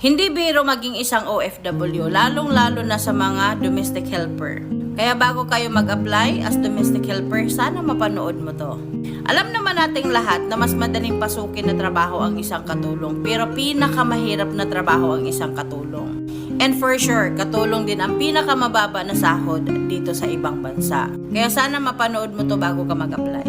Hindi biro maging isang OFW, lalong-lalo na sa mga domestic helper. Kaya bago kayo mag-apply as domestic helper, sana mapanood mo to. Alam naman nating lahat na mas madaling pasukin na trabaho ang isang katulong, pero pinakamahirap na trabaho ang isang katulong. And for sure, katulong din ang pinakamababa na sahod dito sa ibang bansa. Kaya sana mapanood mo to bago ka mag-apply.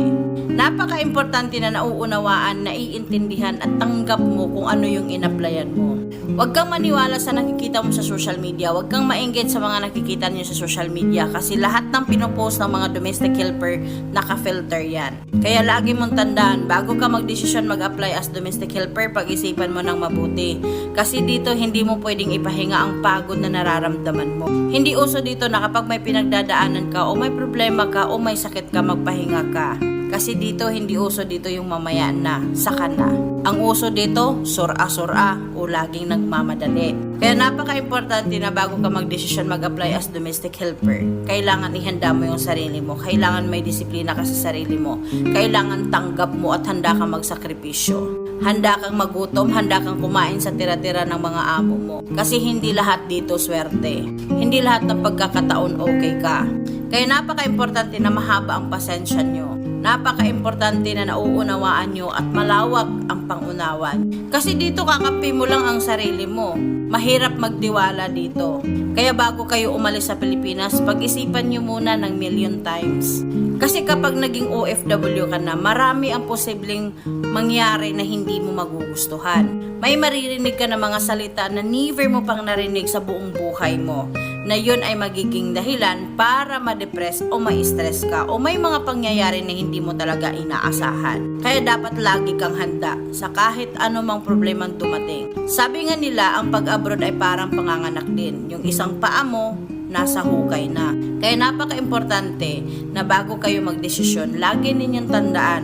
Napaka-importante na nauunawaan, naiintindihan at tanggap mo kung ano yung in-applyan mo. Huwag kang maniwala sa nakikita mo sa social media. Huwag kang ma-engage sa mga nakikita niyo sa social media kasi lahat ng pinopost ng mga domestic helper naka-filter yan. Kaya lagi mong tandaan, bago ka magdesisyon mag-apply as domestic helper, pag-isipan mo ng mabuti. Kasi dito hindi mo pwedeng ipahinga ang pagod na nararamdaman mo. Hindi uso dito na kapag may pinagdadaanan ka o may problema ka o may sakit ka, magpahinga ka. Kasi dito, hindi uso dito yung mamaya na, saka na. Ang uso dito, sura-sura o laging nagmamadali. Kaya napaka-importante na bago ka magdesisyon mag-apply as domestic helper, kailangan ihanda mo yung sarili mo. Kailangan may disiplina ka sa sarili mo. Kailangan tanggap mo at handa kang magsakripisyo. Handa kang magutom, handa kang kumain sa tira-tira ng mga amo mo. Kasi hindi lahat dito swerte. Hindi lahat ng pagkakataon okay ka. Kaya napaka-importante na mahaba ang pasensya nyo. Napaka-importante na nauunawaan nyo at malawak ang pangunawan. Kasi dito kakampi mo lang ang sarili mo. Mahirap magtiwala dito. Kaya bago kayo umalis sa Pilipinas, pag-isipan nyo muna ng million times. Kasi kapag naging OFW ka na, marami ang posibleng mangyari na hindi mo magugustuhan. May maririnig ka na mga salita na never mo pang narinig sa buong buhay mo, na yun ay magiging dahilan para ma-depress o ma-stress ka o may mga pangyayari na hindi mo talaga inaasahan. Kaya dapat lagi kang handa sa kahit anumang problemang dumating. Sabi nga nila, ang pag-abroad ay parang panganganak din. Yung isang paa mo, nasa hukay na. Kaya napaka-importante na bago kayo magdesisyon, lagi ninyong tandaan,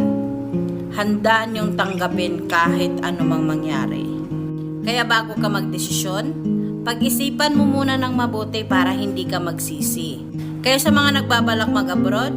handa niyong tanggapin kahit anumang mangyari. Kaya bago ka magdesisyon, pag-isipan mo muna ng mabuti para hindi ka magsisi. Kaya sa mga nagbabalak mag-abroad,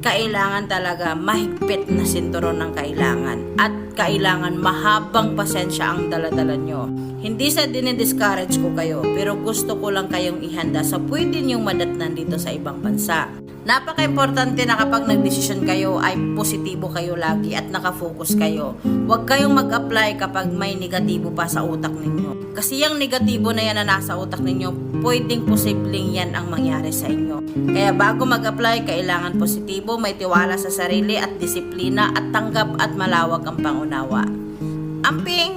kailangan talaga mahigpit na sinturon ng kailangan at kailangan mahabang pasensya ang daladala nyo. Hindi sa dinidiscourage ko kayo, pero gusto ko lang kayong ihanda sa pwede nyong madatnan dito sa ibang bansa. Napaka-importante na kapag nagdesisyon kayo ay positibo kayo lagi at nakafocus kayo. Huwag kayong mag-apply kapag may negatibo pa sa utak ninyo. Kasi yung negatibo na yan na nasa utak ninyo, pwedeng posibleng yan ang mangyari sa inyo. Kaya bago mag-apply, kailangan positibo, may tiwala sa sarili at disiplina at tanggap at malawak ang pangunawa. Amping!